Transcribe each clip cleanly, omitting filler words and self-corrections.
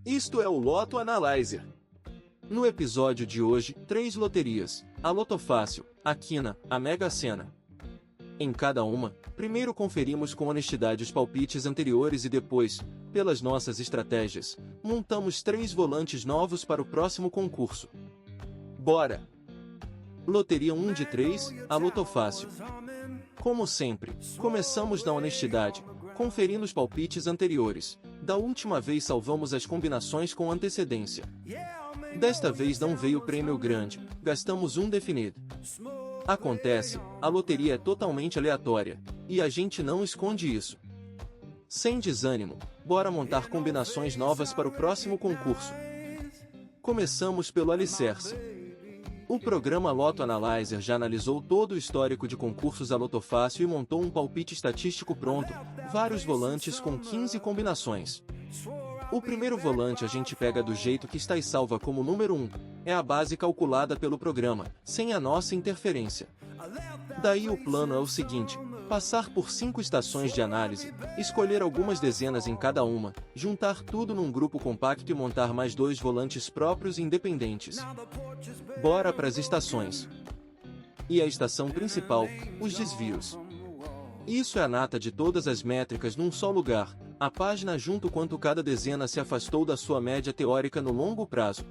Isto é o Loto Analyzer. No episódio de hoje, 3 loterias, a Lotofácil, a Quina, a Mega Sena. Em cada uma, primeiro conferimos com honestidade os palpites anteriores e depois, pelas nossas estratégias, montamos 3 volantes novos para o próximo concurso. Bora! Loteria 1 de 3, a Lotofácil. Como sempre, começamos na honestidade, conferindo os palpites anteriores. Da última vez salvamos as combinações com antecedência. Desta vez não veio prêmio grande, gastamos um definido. Acontece, a loteria é totalmente aleatória, e a gente não esconde isso. Sem desânimo, bora montar combinações novas para o próximo concurso. Começamos pelo alicerce. O programa Loto Analyzer já analisou todo o histórico de concursos a Lotofácil e montou um palpite estatístico pronto, vários volantes com 15 combinações. O primeiro volante a gente pega do jeito que está e salva como número 1, é a base calculada pelo programa, sem a nossa interferência. Daí o plano é o seguinte, passar por 5 estações de análise, escolher algumas dezenas em cada uma, juntar tudo num grupo compacto e montar mais 2 volantes próprios e independentes. Bora para as estações. E a estação principal, os desvios. Isso é a nata de todas as métricas num só lugar, a página junto quanto cada dezena se afastou da sua média teórica no longo prazo.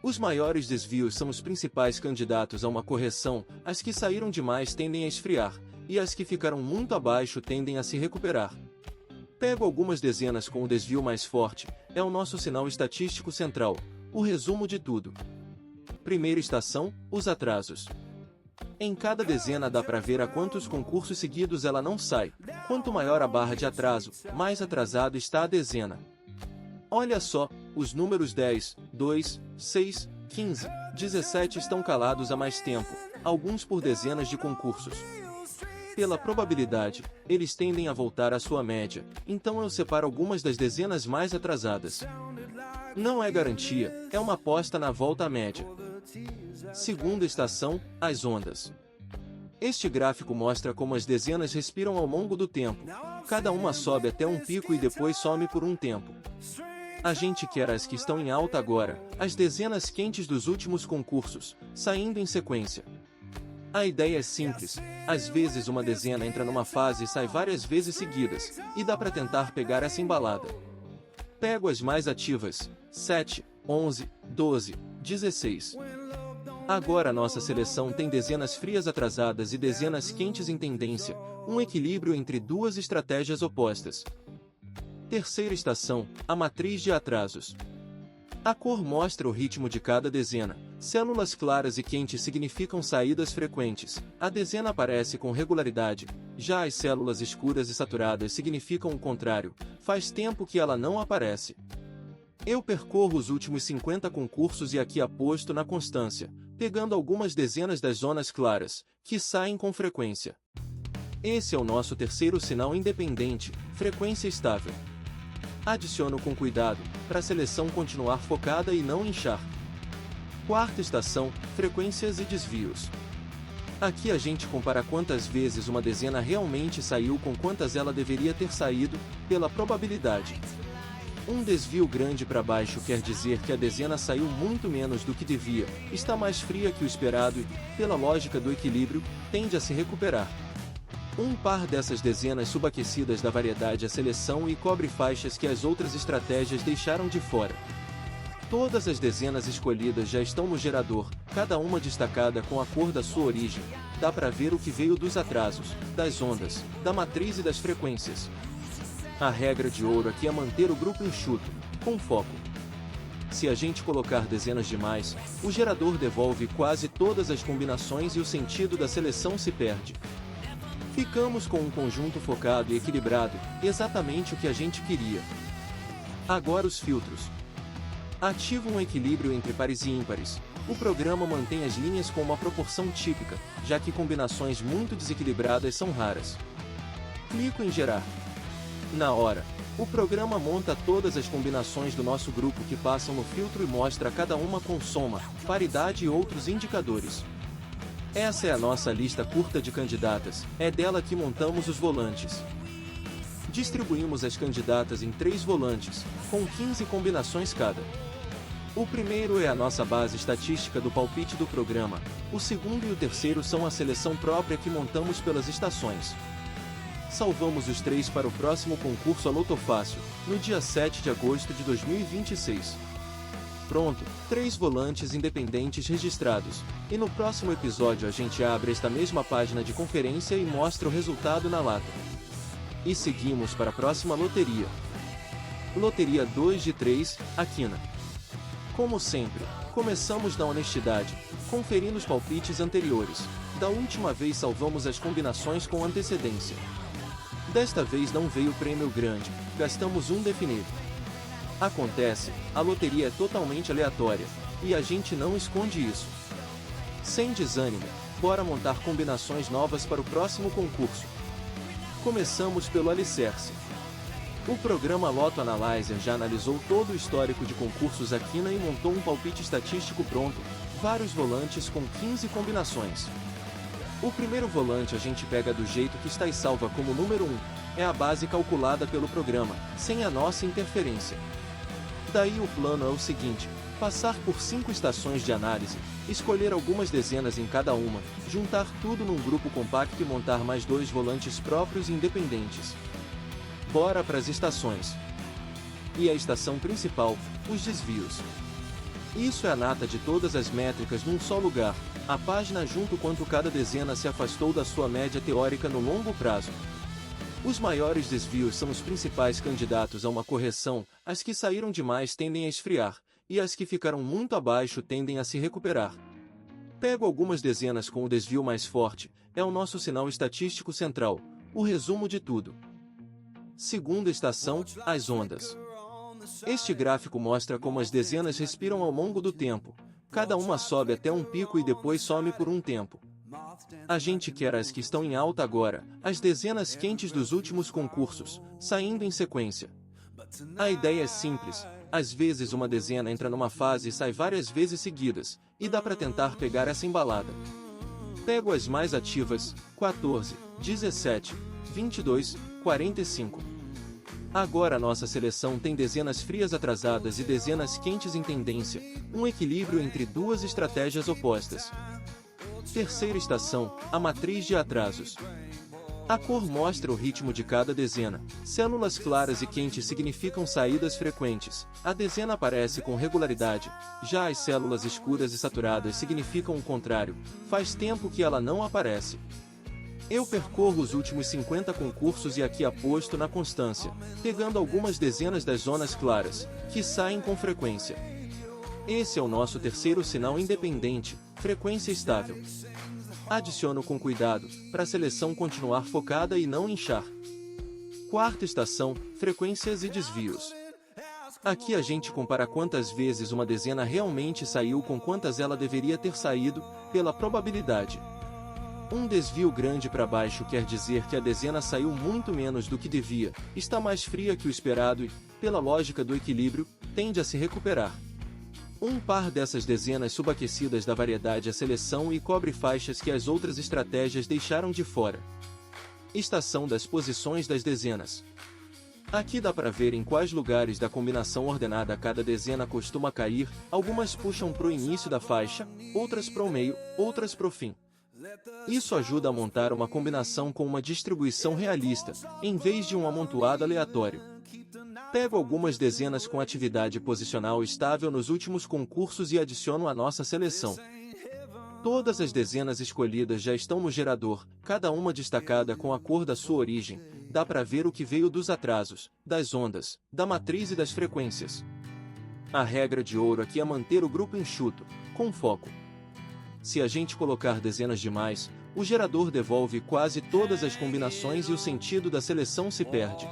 Os maiores desvios são os principais candidatos a uma correção, as que saíram demais tendem a esfriar, e as que ficaram muito abaixo tendem a se recuperar. Pego algumas dezenas com o desvio mais forte, é o nosso sinal estatístico central, o resumo de tudo. Primeira estação, os atrasos. Em cada dezena dá para ver a quantos concursos seguidos ela não sai. Quanto maior a barra de atraso, mais atrasado está a dezena. Olha só, os números 10, 2, 6, 15, 17 estão calados há mais tempo, alguns por dezenas de concursos. Pela probabilidade, eles tendem a voltar à sua média, então eu separo algumas das dezenas mais atrasadas. Não é garantia, é uma aposta na volta à média. Segunda estação, as ondas. Este gráfico mostra como as dezenas respiram ao longo do tempo. Cada uma sobe até um pico e depois some por um tempo. A gente quer as que estão em alta agora, as dezenas quentes dos últimos concursos, saindo em sequência. A ideia é simples, às vezes uma dezena entra numa fase e sai várias vezes seguidas, e dá para tentar pegar essa embalada. Pego as mais ativas, 7, 11, 12, 16. Agora nossa seleção tem dezenas frias atrasadas e dezenas quentes em tendência, um equilíbrio entre duas estratégias opostas. Terceira estação, a matriz de atrasos. A cor mostra o ritmo de cada dezena. Células claras e quentes significam saídas frequentes. A dezena aparece com regularidade. Já as células escuras e saturadas significam o contrário. Faz tempo que ela não aparece. Eu percorro os últimos 50 concursos e aqui aposto na constância, pegando algumas dezenas das zonas claras, que saem com frequência. Esse é o nosso terceiro sinal independente, frequência estável. Adiciono com cuidado, para a seleção continuar focada e não inchar. Quarta estação, frequências e desvios. Aqui a gente compara quantas vezes uma dezena realmente saiu com quantas ela deveria ter saído, pela probabilidade. Um desvio grande para baixo quer dizer que a dezena saiu muito menos do que devia, está mais fria que o esperado e, pela lógica do equilíbrio, tende a se recuperar. Um par dessas dezenas subaquecidas dá variedade à seleção e cobre faixas que as outras estratégias deixaram de fora. Todas as dezenas escolhidas já estão no gerador, cada uma destacada com a cor da sua origem. Dá para ver o que veio dos atrasos, das ondas, da matriz e das frequências. A regra de ouro aqui é manter o grupo enxuto, com foco. Se a gente colocar dezenas demais, o gerador devolve quase todas as combinações e o sentido da seleção se perde. Ficamos com um conjunto focado e equilibrado, exatamente o que a gente queria. Agora os filtros. Ativo um equilíbrio entre pares e ímpares. O programa mantém as linhas com uma proporção típica, já que combinações muito desequilibradas são raras. Clico em gerar. Na hora, o programa monta todas as combinações do nosso grupo que passam no filtro e mostra cada uma com soma, paridade e outros indicadores. Essa é a nossa lista curta de candidatas, é dela que montamos os volantes. Distribuímos as candidatas em 3 volantes, com 15 combinações cada. O primeiro é a nossa base estatística do palpite do programa, o segundo e o terceiro são a seleção própria que montamos pelas estações. Salvamos os 3 para o próximo concurso Alotofácil, no dia 7 de agosto de 2026. Pronto, 3 volantes independentes registrados, e no próximo episódio a gente abre esta mesma página de conferência e mostra o resultado na lata. E seguimos para a próxima loteria. Loteria 2 de 3, Aquina. Como sempre, começamos na honestidade, conferindo os palpites anteriores. Da última vez salvamos as combinações com antecedência. Desta vez não veio prêmio grande, gastamos um definido. Acontece, a loteria é totalmente aleatória, e a gente não esconde isso. Sem desânimo, bora montar combinações novas para o próximo concurso. Começamos pelo alicerce. O programa Loto Analyzer já analisou todo o histórico de concursos Aquina e montou um palpite estatístico pronto, vários volantes com 15 combinações. O primeiro volante a gente pega do jeito que está e salva como número 1, é a base calculada pelo programa, sem a nossa interferência. Daí o plano é o seguinte, passar por 5 estações de análise, escolher algumas dezenas em cada uma, juntar tudo num grupo compacto e montar mais 2 volantes próprios e independentes. Bora para as estações. E a estação principal, os desvios. Isso é a nata de todas as métricas num só lugar, a página junto quanto cada dezena se afastou da sua média teórica no longo prazo. Os maiores desvios são os principais candidatos a uma correção, as que saíram demais tendem a esfriar, e as que ficaram muito abaixo tendem a se recuperar. Pego algumas dezenas com o desvio mais forte, é o nosso sinal estatístico central, o resumo de tudo. Segunda estação, as ondas. Este gráfico mostra como as dezenas respiram ao longo do tempo. Cada uma sobe até um pico e depois some por um tempo. A gente quer as que estão em alta agora, as dezenas quentes dos últimos concursos, saindo em sequência. A ideia é simples, às vezes uma dezena entra numa fase e sai várias vezes seguidas, e dá para tentar pegar essa embalada. Pego as mais ativas, 14, 17, 22, 45. Agora nossa seleção tem dezenas frias atrasadas e dezenas quentes em tendência, um equilíbrio entre duas estratégias opostas. Terceira estação, a matriz de atrasos. A cor mostra o ritmo de cada dezena. Células claras e quentes significam saídas frequentes. A dezena aparece com regularidade. Já as células escuras e saturadas significam o contrário. Faz tempo que ela não aparece. Eu percorro os últimos 50 concursos e aqui aposto na constância, pegando algumas dezenas das zonas claras, que saem com frequência. Esse é o nosso terceiro sinal independente, frequência estável. Adiciono com cuidado, para a seleção continuar focada e não inchar. Quarta estação, frequências e desvios. Aqui a gente compara quantas vezes uma dezena realmente saiu com quantas ela deveria ter saído, pela probabilidade. Um desvio grande para baixo quer dizer que a dezena saiu muito menos do que devia, está mais fria que o esperado e, pela lógica do equilíbrio, tende a se recuperar. Um par dessas dezenas subaquecidas dá variedade à seleção e cobre faixas que as outras estratégias deixaram de fora. Estação das posições das dezenas. Aqui dá para ver em quais lugares da combinação ordenada cada dezena costuma cair, algumas puxam para o início da faixa, outras para o meio, outras para o fim. Isso ajuda a montar uma combinação com uma distribuição realista, em vez de um amontoado aleatório. Pego algumas dezenas com atividade posicional estável nos últimos concursos e adiciono à nossa seleção. Todas as dezenas escolhidas já estão no gerador, cada uma destacada com a cor da sua origem. Dá para ver o que veio dos atrasos, das ondas, da matriz e das frequências. A regra de ouro aqui é manter o grupo enxuto, com foco. Se a gente colocar dezenas demais, o gerador devolve quase todas as combinações e o sentido da seleção se perde.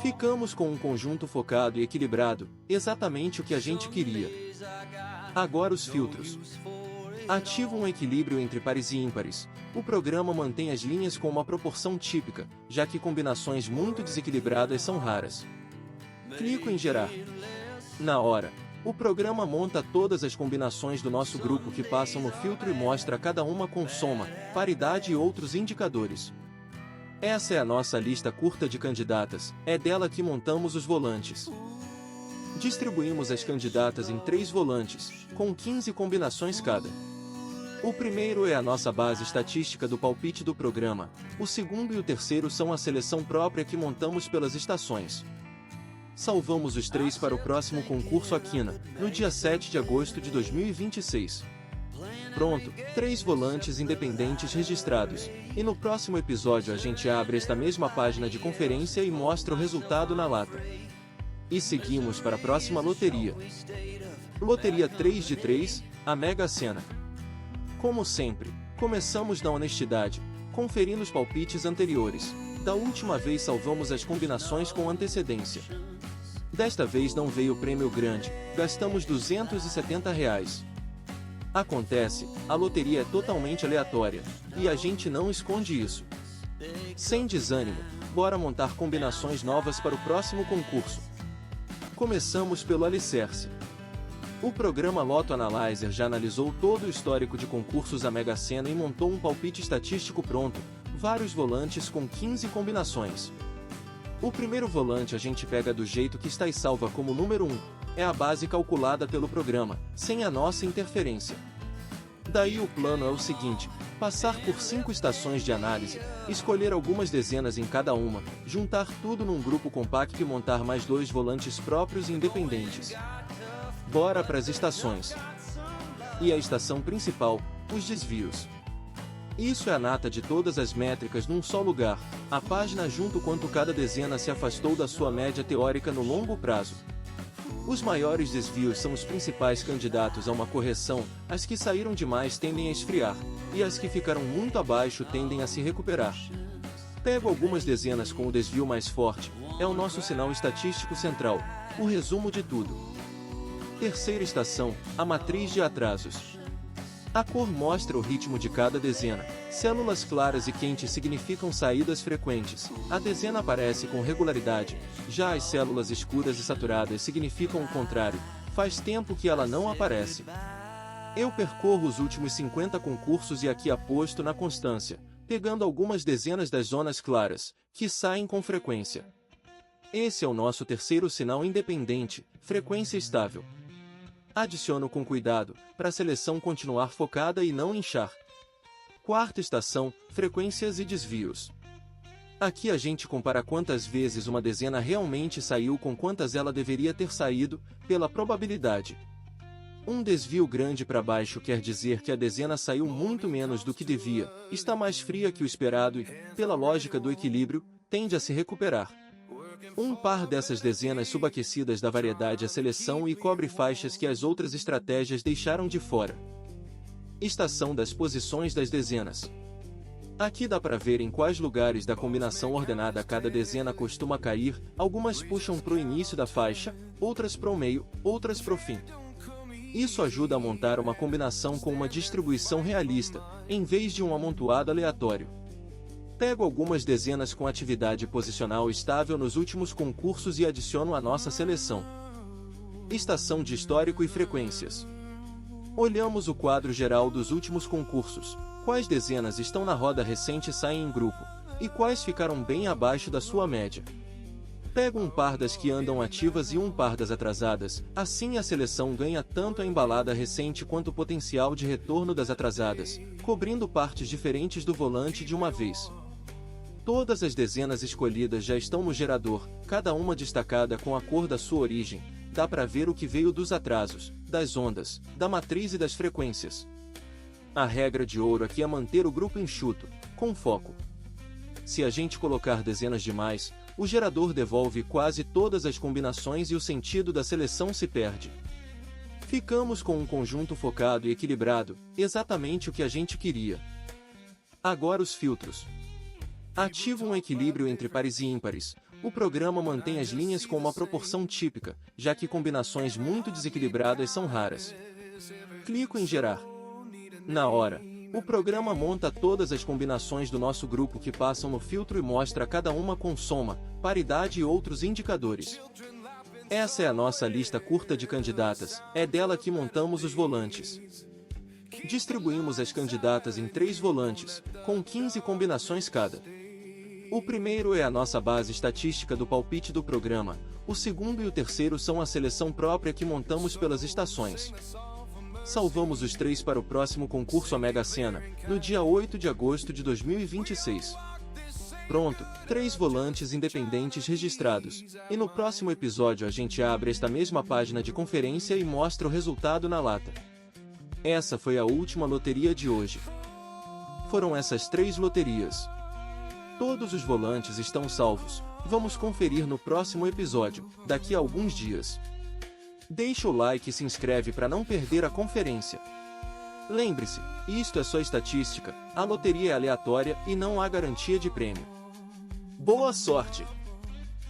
Ficamos com um conjunto focado e equilibrado, exatamente o que a gente queria. Agora os filtros. Ativo um equilíbrio entre pares e ímpares. O programa mantém as linhas com uma proporção típica, já que combinações muito desequilibradas são raras. Clico em gerar. Na hora, o programa monta todas as combinações do nosso grupo que passam no filtro e mostra cada uma com soma, paridade e outros indicadores. Essa é a nossa lista curta de candidatas, é dela que montamos os volantes. Distribuímos as candidatas em 3 volantes, com 15 combinações cada. O primeiro é a nossa base estatística do palpite do programa, o segundo e o terceiro são a seleção própria que montamos pelas estações. Salvamos os 3 para o próximo concurso Aquina, no dia 7 de agosto de 2026. Pronto, 3 volantes independentes registrados, e no próximo episódio a gente abre esta mesma página de conferência e mostra o resultado na lata. E seguimos para a próxima loteria. Loteria 3 de 3, a Mega Sena. Como sempre, começamos na honestidade, conferindo os palpites anteriores. Da última vez salvamos as combinações com antecedência. Desta vez não veio prêmio grande, gastamos R$270. Acontece, a loteria é totalmente aleatória, e a gente não esconde isso. Sem desânimo, bora montar combinações novas para o próximo concurso. Começamos pelo alicerce. O programa Lotto Analyzer já analisou todo o histórico de concursos da Mega Sena e montou um palpite estatístico pronto, vários volantes com 15 combinações. O primeiro volante a gente pega do jeito que está e salva como número 1, é a base calculada pelo programa, sem a nossa interferência. Daí o plano é o seguinte, passar por 5 estações de análise, escolher algumas dezenas em cada uma, juntar tudo num grupo compacto e montar mais 2 volantes próprios e independentes. Bora para as estações. E a estação principal, os desvios. Isso é a nata de todas as métricas num só lugar, a página junto quanto cada dezena se afastou da sua média teórica no longo prazo. Os maiores desvios são os principais candidatos a uma correção, as que saíram demais tendem a esfriar, e as que ficaram muito abaixo tendem a se recuperar. Pego algumas dezenas com o desvio mais forte, é o nosso sinal estatístico central, o resumo de tudo. Terceira estação, a matriz de atrasos. A cor mostra o ritmo de cada dezena, células claras e quentes significam saídas frequentes, a dezena aparece com regularidade, já as células escuras e saturadas significam o contrário, faz tempo que ela não aparece. Eu percorro os últimos 50 concursos e aqui aposto na constância, pegando algumas dezenas das zonas claras, que saem com frequência. Esse é o nosso terceiro sinal independente, frequência estável. Adiciono com cuidado, para a seleção continuar focada e não inchar. Quarta estação, frequências e desvios. Aqui a gente compara quantas vezes uma dezena realmente saiu com quantas ela deveria ter saído, pela probabilidade. Um desvio grande para baixo quer dizer que a dezena saiu muito menos do que devia, está mais fria que o esperado e, pela lógica do equilíbrio, tende a se recuperar. Um par dessas dezenas subaquecidas dá variedade à seleção e cobre faixas que as outras estratégias deixaram de fora. Estação das posições das dezenas. Aqui dá para ver em quais lugares da combinação ordenada cada dezena costuma cair, algumas puxam para o início da faixa, outras para o meio, outras para o fim. Isso ajuda a montar uma combinação com uma distribuição realista, em vez de um amontoado aleatório. Pego algumas dezenas com atividade posicional estável nos últimos concursos e adiciono à nossa seleção. Estação de histórico e frequências. Olhamos o quadro geral dos últimos concursos, quais dezenas estão na roda recente e saem em grupo, e quais ficaram bem abaixo da sua média. Pego um par das que andam ativas e um par das atrasadas, assim a seleção ganha tanto a embalada recente quanto o potencial de retorno das atrasadas, cobrindo partes diferentes do volante de uma vez. Todas as dezenas escolhidas já estão no gerador, cada uma destacada com a cor da sua origem, dá para ver o que veio dos atrasos, das ondas, da matriz e das frequências. A regra de ouro aqui é manter o grupo enxuto, com foco. Se a gente colocar dezenas demais, o gerador devolve quase todas as combinações e o sentido da seleção se perde. Ficamos com um conjunto focado e equilibrado, exatamente o que a gente queria. Agora os filtros. Ativa um equilíbrio entre pares e ímpares. O programa mantém as linhas com uma proporção típica, já que combinações muito desequilibradas são raras. Clico em gerar. Na hora, o programa monta todas as combinações do nosso grupo que passam no filtro e mostra cada uma com soma, paridade e outros indicadores. Essa é a nossa lista curta de candidatas, é dela que montamos os volantes. Distribuímos as candidatas em 3 volantes, com 15 combinações cada. O primeiro é a nossa base estatística do palpite do programa, o segundo e o terceiro são a seleção própria que montamos pelas estações. Salvamos os 3 para o próximo concurso A Mega Sena, no dia 8 de agosto de 2026. Pronto, 3 volantes independentes registrados, e no próximo episódio a gente abre esta mesma página de conferência e mostra o resultado na lata. Essa foi a última loteria de hoje. Foram essas 3 loterias. Todos os volantes estão salvos, vamos conferir no próximo episódio, daqui a alguns dias. Deixa o like e se inscreve para não perder a conferência. Lembre-se, isto é só estatística, a loteria é aleatória e não há garantia de prêmio. Boa sorte!